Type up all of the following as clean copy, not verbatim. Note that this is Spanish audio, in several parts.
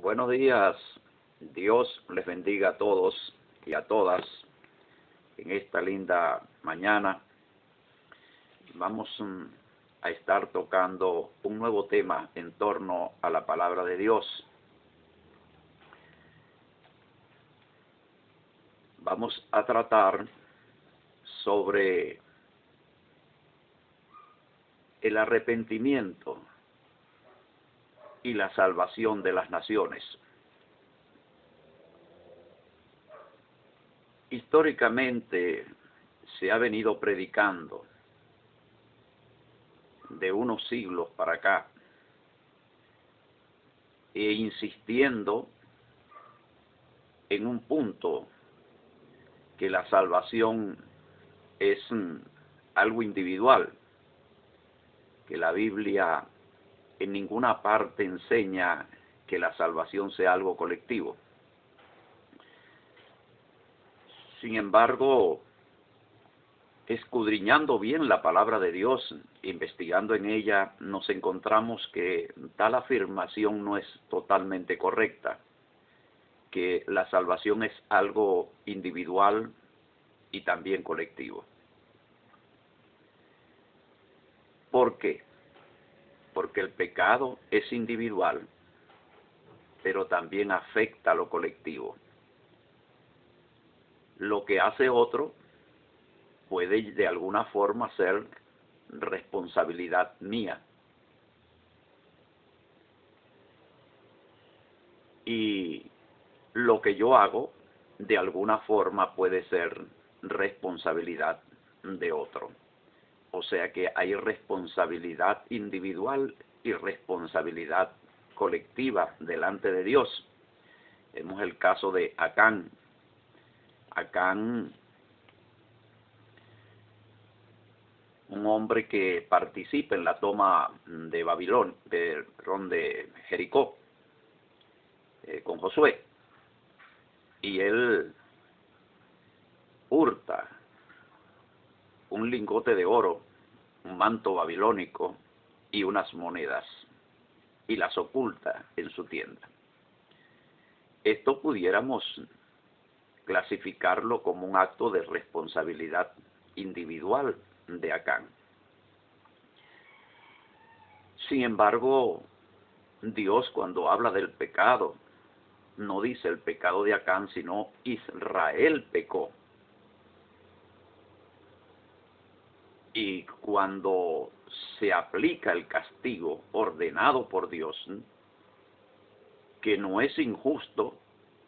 Buenos días, Dios les bendiga a todos y a todas en esta linda mañana. Vamos a estar tocando un nuevo tema en torno a la palabra de Dios. Vamos a tratar sobre el arrepentimiento y la salvación de las naciones. Históricamente se ha venido predicando de unos siglos para acá e insistiendo en un punto, que la salvación es algo individual, que la Biblia en ninguna parte enseña que la salvación sea algo colectivo. Sin embargo, escudriñando bien la palabra de Dios, investigando en ella, nos encontramos que tal afirmación no es totalmente correcta, que la salvación es algo individual y también colectivo. ¿Por qué? Porque el pecado es individual, pero también afecta a lo colectivo. Lo que hace otro puede de alguna forma ser responsabilidad mía. Y lo que yo hago de alguna forma puede ser responsabilidad de otro. O sea que hay responsabilidad individual y responsabilidad colectiva delante de Dios. Vemos el caso de Acán. Acán, un hombre que participa en la toma de Babilón, de Jericó, con Josué. Y él hurta un lingote de oro, un manto babilónico y unas monedas, y las oculta en su tienda. Esto pudiéramos clasificarlo como un acto de responsabilidad individual de Acán. Sin embargo, Dios, cuando habla del pecado, no dice el pecado de Acán, sino Israel pecó. Y cuando se aplica el castigo ordenado por Dios, que no es injusto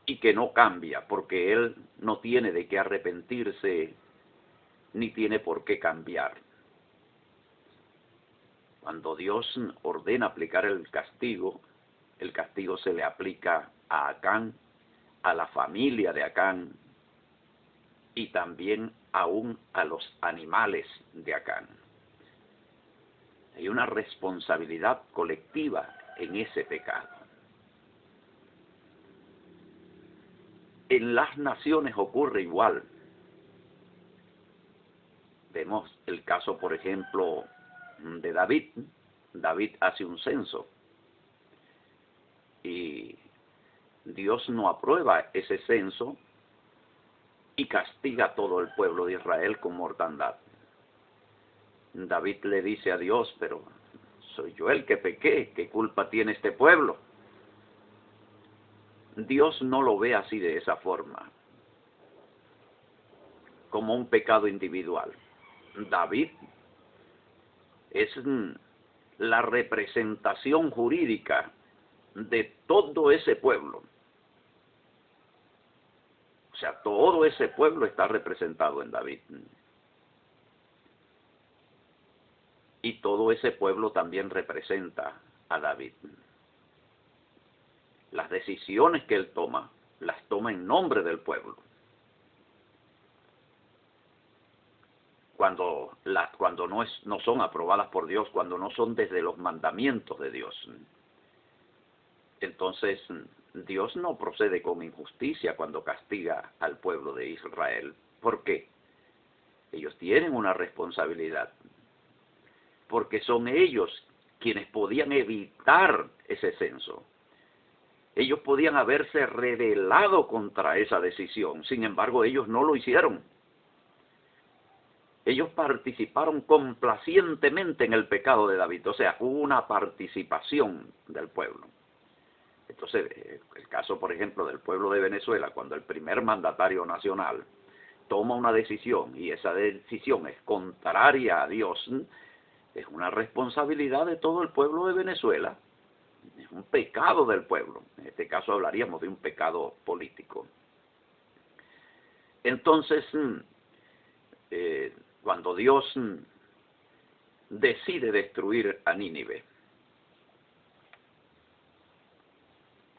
y que no cambia, porque Él no tiene de qué arrepentirse ni tiene por qué cambiar. Cuando Dios ordena aplicar el castigo se le aplica a Acán, a la familia de Acán y también aún a los animales de Acán. Hay una responsabilidad colectiva en ese pecado. En las naciones ocurre igual. Vemos el caso, por ejemplo, de David. David hace un censo y Dios no aprueba ese censo y castiga a todo el pueblo de Israel con mortandad. David le dice a Dios: pero soy yo el que pequé, ¿qué culpa tiene este pueblo? Dios no lo ve así, de esa forma, como un pecado individual. David es la representación jurídica de todo ese pueblo. O sea, todo ese pueblo está representado en David. Y todo ese pueblo también representa a David. Las decisiones que él toma, las toma en nombre del pueblo. Cuando no son aprobadas por Dios, cuando no son desde los mandamientos de Dios, entonces Dios no procede con injusticia cuando castiga al pueblo de Israel. ¿Por qué? Ellos tienen una responsabilidad, porque son ellos quienes podían evitar ese censo. Ellos podían haberse rebelado contra esa decisión, sin embargo ellos no lo hicieron. Ellos participaron complacientemente en el pecado de David, o sea, hubo una participación del pueblo. Entonces, el caso, por ejemplo, del pueblo de Venezuela, cuando el primer mandatario nacional toma una decisión y esa decisión es contraria a Dios, es una responsabilidad de todo el pueblo de Venezuela, es un pecado del pueblo. En este caso hablaríamos de un pecado político. Entonces, cuando Dios decide destruir a Nínive,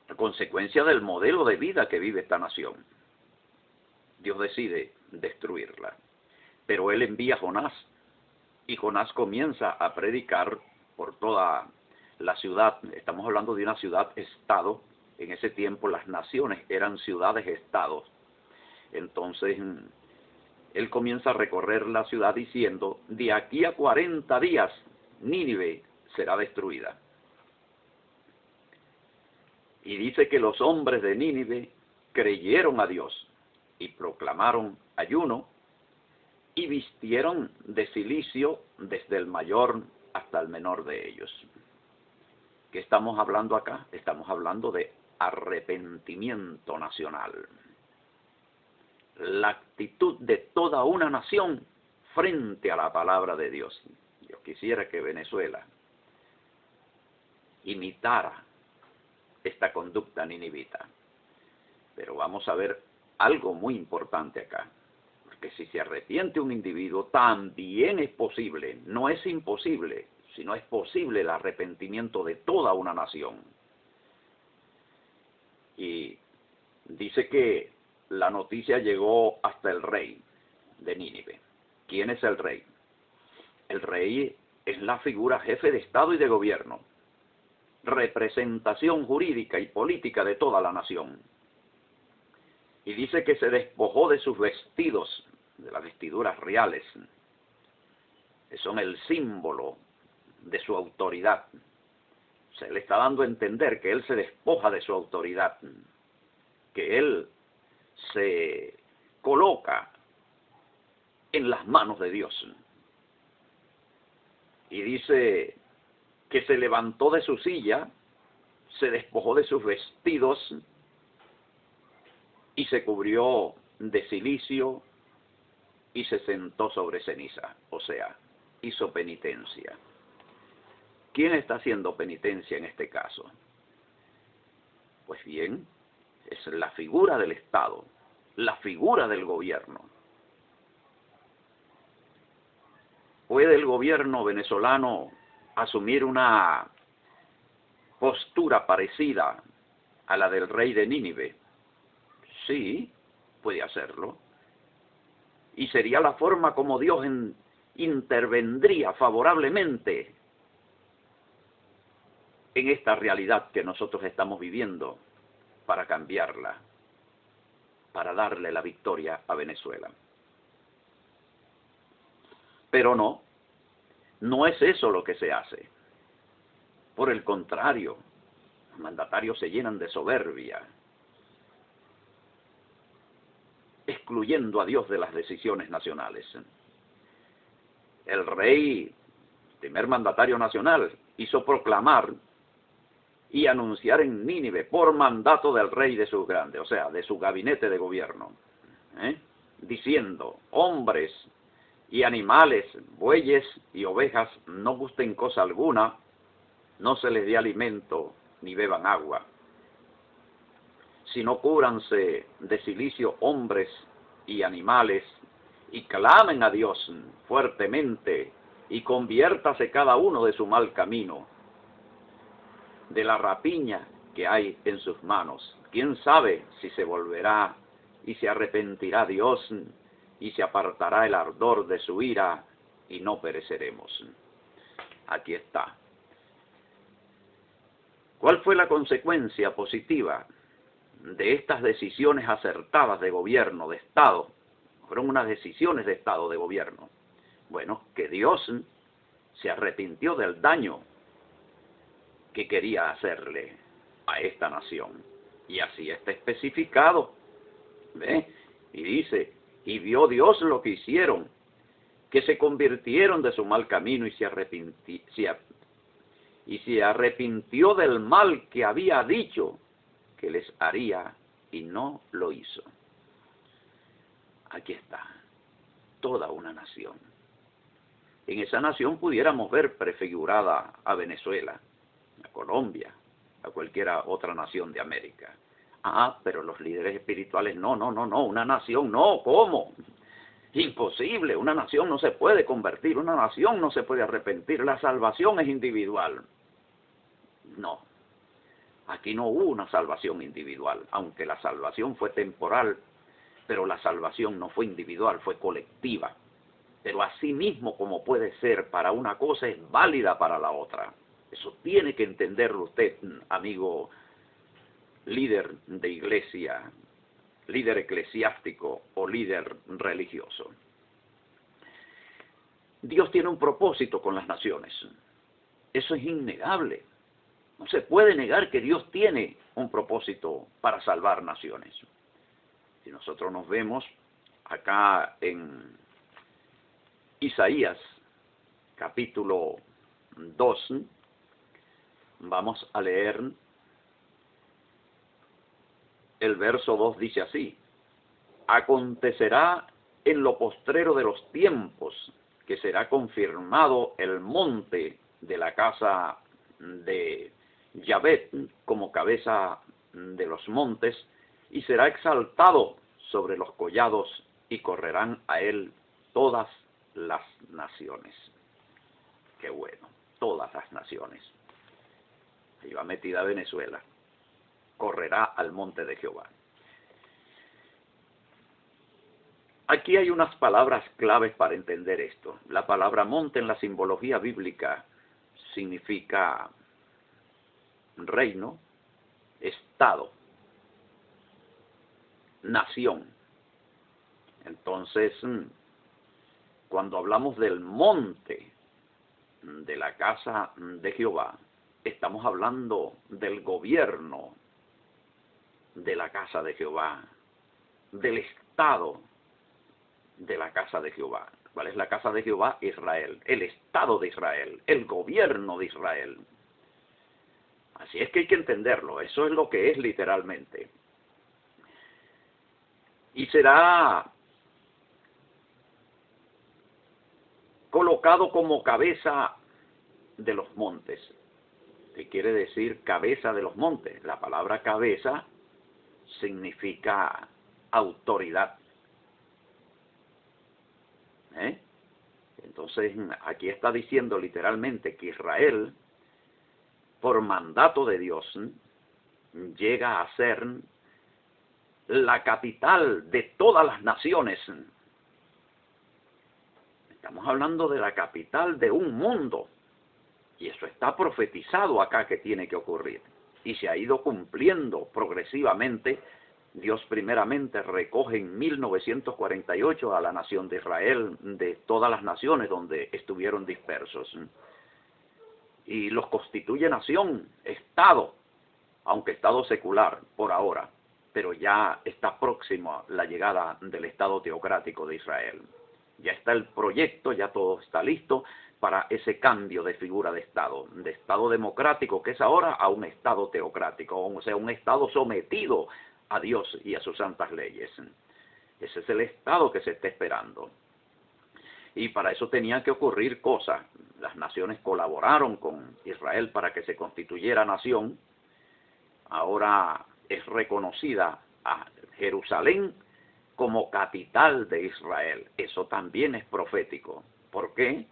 a consecuencia del modelo de vida que vive esta nación, Dios decide destruirla. Pero Él envía a Jonás, y Jonás comienza a predicar por toda la ciudad. Estamos hablando de una ciudad-estado. En ese tiempo las naciones eran ciudades-estados. Entonces, Él comienza a recorrer la ciudad diciendo, de aquí a 40 días, Nínive será destruida. Y dice que los hombres de Nínive creyeron a Dios y proclamaron ayuno y vistieron de cilicio desde el mayor hasta el menor de ellos. ¿Qué estamos hablando acá? Estamos hablando de arrepentimiento nacional. La actitud de toda una nación frente a la palabra de Dios. Yo quisiera que Venezuela imitara esta conducta ninivita. Pero vamos a ver algo muy importante acá. Porque si se arrepiente un individuo, también es posible, no es imposible, sino es posible el arrepentimiento de toda una nación. Y dice que la noticia llegó hasta el rey de Nínive. ¿Quién es el rey? El rey es la figura jefe de Estado y de gobierno, representación jurídica y política de toda la nación. Y dice que se despojó de sus vestidos, de las vestiduras reales, que son el símbolo de su autoridad. Se le está dando a entender que él se despoja de su autoridad, que él se coloca en las manos de Dios. Y dice que se levantó de su silla, se despojó de sus vestidos y se cubrió de cilicio y se sentó sobre ceniza, o sea, hizo penitencia. ¿Quién está haciendo penitencia en este caso? Pues bien, es la figura del Estado, la figura del gobierno. ¿Puede el gobierno venezolano asumir una postura parecida a la del rey de Nínive? Sí, puede hacerlo. Y sería la forma como Dios intervendría favorablemente en esta realidad que nosotros estamos viviendo para cambiarla, para darle la victoria a Venezuela. Pero no es eso lo que se hace. Por el contrario, los mandatarios se llenan de soberbia, excluyendo a Dios de las decisiones nacionales. El rey, primer mandatario nacional, hizo proclamar y anunciar en Nínive por mandato del rey de sus grandes, o sea, de su gabinete de gobierno, diciendo, hombres y animales, bueyes y ovejas, no gusten cosa alguna, no se les dé alimento ni beban agua, sino cúbranse de cilicio hombres y animales y clamen a Dios fuertemente y conviértase cada uno de su mal camino, de la rapiña que hay en sus manos. ¿Quién sabe si se volverá y se arrepentirá Dios y se apartará el ardor de su ira y no pereceremos? Aquí está. ¿Cuál fue la consecuencia positiva de estas decisiones acertadas de gobierno, de Estado? Fueron unas decisiones de Estado, de gobierno. Bueno, que Dios se arrepintió del daño que quería hacerle a esta nación. Y así está especificado. ¿Ve? Y dice, y vio Dios lo que hicieron, que se convirtieron de su mal camino y se arrepintió del mal que había dicho que les haría y no lo hizo. Aquí está, toda una nación. En esa nación pudiéramos ver prefigurada a Venezuela, a Colombia, a cualquier otra nación de América. Ah, pero los líderes espirituales, no, una nación no, ¿cómo? Imposible, una nación no se puede convertir, una nación no se puede arrepentir, la salvación es individual. No, aquí no hubo una salvación individual, aunque la salvación fue temporal, pero la salvación no fue individual, fue colectiva. Pero así mismo como puede ser para una cosa, es válida para la otra. Eso tiene que entenderlo usted, amigo líder de iglesia, líder eclesiástico o líder religioso. Dios tiene un propósito con las naciones. Eso es innegable. No se puede negar que Dios tiene un propósito para salvar naciones. Si nosotros nos vemos acá en Isaías, capítulo 2, vamos a leer el verso 2, dice así: acontecerá en lo postrero de los tiempos que será confirmado el monte de la casa de Yahvé como cabeza de los montes, y será exaltado sobre los collados, y correrán a él todas las naciones. Qué bueno, todas las naciones. Ahí va metida Venezuela. Correrá al monte de Jehová. Aquí hay unas palabras claves para entender esto. La palabra monte en la simbología bíblica significa reino, estado, nación. Entonces, cuando hablamos del monte de la casa de Jehová, estamos hablando del gobierno de la casa de Jehová, del estado de la casa de Jehová. ¿Cuál es la casa de Jehová? Israel, el estado de Israel, el gobierno de Israel. Así es que hay que entenderlo, eso es lo que es literalmente. Y será colocado como cabeza de los montes. ¿Qué quiere decir cabeza de los montes? La palabra cabeza significa autoridad. Entonces, aquí está diciendo literalmente que Israel, por mandato de Dios, llega a ser la capital de todas las naciones. Estamos hablando de la capital de un mundo. Y eso está profetizado acá que tiene que ocurrir. Y se ha ido cumpliendo progresivamente. Dios primeramente recoge en 1948 a la nación de Israel de todas las naciones donde estuvieron dispersos. Y los constituye nación, Estado, aunque Estado secular por ahora, pero ya está próximo la llegada del Estado teocrático de Israel. Ya está el proyecto, ya todo está listo para ese cambio de figura de Estado democrático que es ahora a un Estado teocrático, o sea, un Estado sometido a Dios y a sus santas leyes. Ese es el Estado que se está esperando. Y para eso tenían que ocurrir cosas. Las naciones colaboraron con Israel para que se constituyera nación. Ahora es reconocida a Jerusalén como capital de Israel. Eso también es profético. ¿Por qué?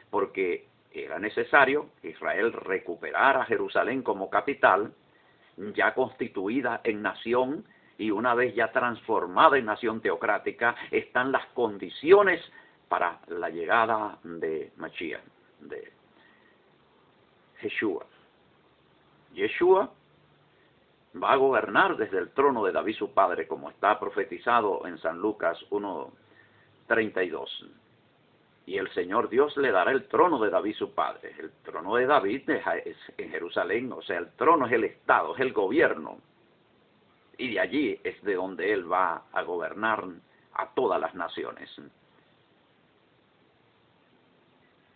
Porque era necesario que Israel recuperara Jerusalén como capital, ya constituida en nación, y una vez ya transformada en nación teocrática, están las condiciones para la llegada de Mashiach, de Yeshua. Yeshua va a gobernar desde el trono de David su padre, como está profetizado en San Lucas 1:32. Y el Señor Dios le dará el trono de David su padre. El trono de David es en Jerusalén, o sea, el trono es el Estado, es el gobierno. y de allí es de donde Él va a gobernar a todas las naciones.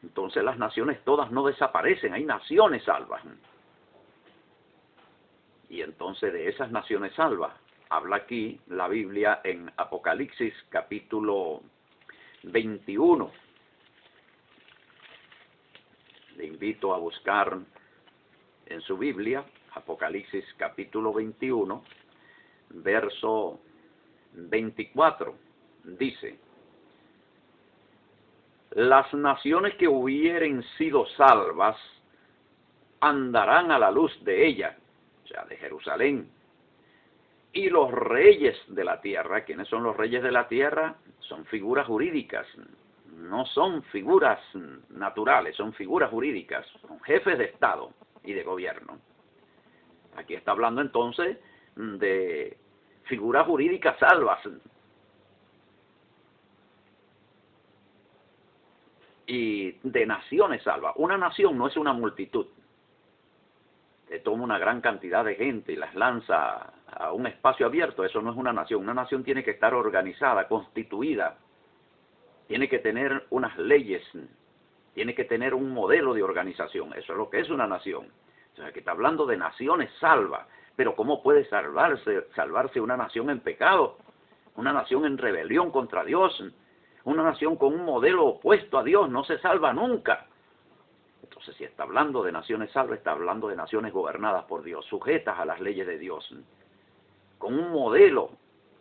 Entonces las naciones todas no desaparecen, hay naciones salvas. Y entonces de esas naciones salvas habla aquí la Biblia en Apocalipsis capítulo 21. Le invito a buscar en su Biblia Apocalipsis capítulo 21, verso 24. Dice: las naciones que hubieren sido salvas andarán a la luz de ella, o sea, de Jerusalén. Y los reyes de la tierra, ¿quiénes son los reyes de la tierra? Son figuras jurídicas, no son figuras naturales, son figuras jurídicas, son jefes de Estado y de gobierno. Aquí está hablando entonces de figuras jurídicas salvas. Y de naciones salvas. Una nación no es una multitud. Te toma una gran cantidad de gente y las lanza a un espacio abierto. Eso no es una nación. Una nación tiene que estar organizada, constituida. Tiene que tener unas leyes. Tiene que tener un modelo de organización. Eso es lo que es una nación. O sea, que está hablando de naciones salvas. Pero ¿cómo puede salvarse una nación en pecado? Una nación en rebelión contra Dios. Una nación con un modelo opuesto a Dios no se salva nunca. Entonces, si está hablando de naciones salvas, está hablando de naciones gobernadas por Dios, sujetas a las leyes de Dios, con un modelo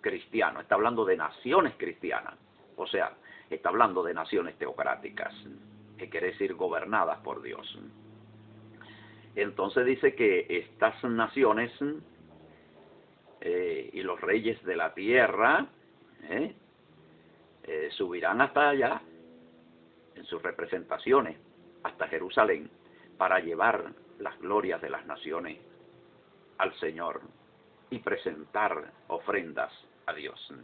cristiano. Está hablando de naciones cristianas. O sea, está hablando de naciones teocráticas, que quiere decir gobernadas por Dios. Entonces dice que estas naciones y los reyes de la tierra subirán hasta allá en sus representaciones, hasta Jerusalén, para llevar las glorias de las naciones al Señor y presentar ofrendas a Dios.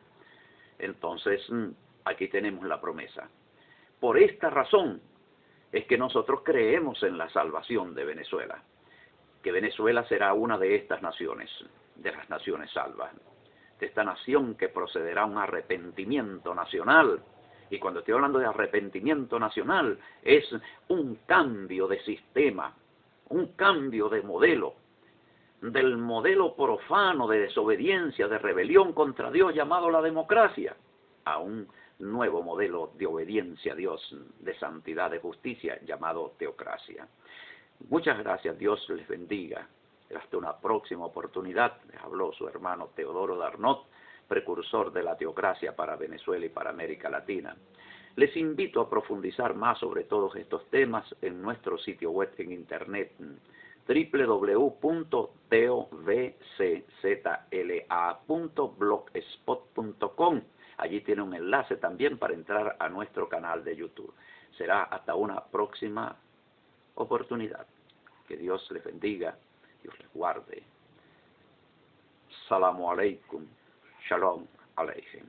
Entonces, aquí tenemos la promesa. Por esta razón es que nosotros creemos en la salvación de Venezuela, que Venezuela será una de estas naciones, de las naciones salvas, de esta nación que procederá a un arrepentimiento nacional. Y cuando estoy hablando de arrepentimiento nacional, es un cambio de sistema, un cambio de modelo, del modelo profano de desobediencia, de rebelión contra Dios llamado la democracia, a un nuevo modelo de obediencia a Dios, de santidad, de justicia, llamado teocracia. Muchas gracias, Dios les bendiga. Hasta una próxima oportunidad. Les habló su hermano Teodoro Darnot, precursor de la teocracia para Venezuela y para América Latina. Les invito a profundizar más sobre todos estos temas en nuestro sitio web en internet www.tovczla.blogspot.com. Allí tiene un enlace también para entrar a nuestro canal de YouTube. Será hasta una próxima oportunidad. Que Dios les bendiga, Dios les guarde. Salamu alaikum, shalom aleichem.